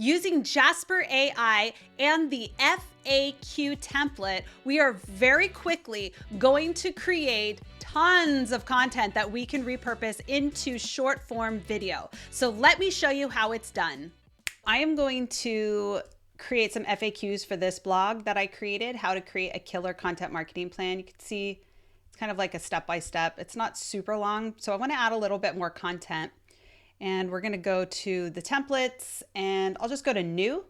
Using Jasper AI and the FAQ template, we are very quickly going to create tons of content that we can repurpose into short form video. So let me show you how it's done. I am going to create some FAQs for this blog that I created, how to create a killer content marketing plan. You can see it's kind of like a step-by-step. It's not super long, so I want to add a little bit more content. And we're going to go to the templates, and I'll just go to new,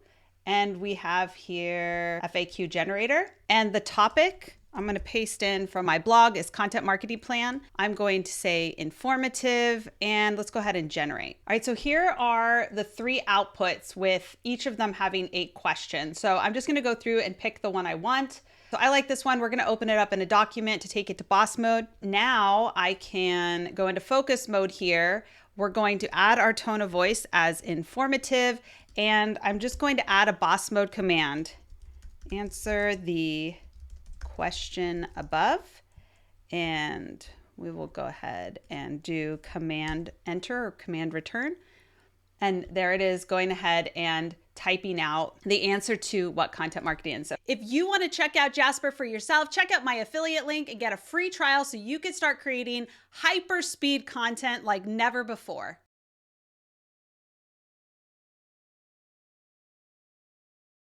and we have here FAQ generator, and the topic I'm going to paste in from my blog is content marketing plan. I'm going to say informative, and let's go ahead and generate. All right, so here are the 3 outputs with each of them having 8 questions. So I'm just going to go through and pick the one I want. So I like this one. We're going to open it up in a document to take it to boss mode. Now I can go into focus mode here. We're going to add our tone of voice as informative, and I'm just going to add a boss mode command. Answer the question above, and we will go ahead and do command enter or command return. And there it is, going ahead and typing out the answer to what content marketing is. So if you want to check out Jasper for yourself, check out my affiliate link and get a free trial so you can start creating hyper speed content like never before.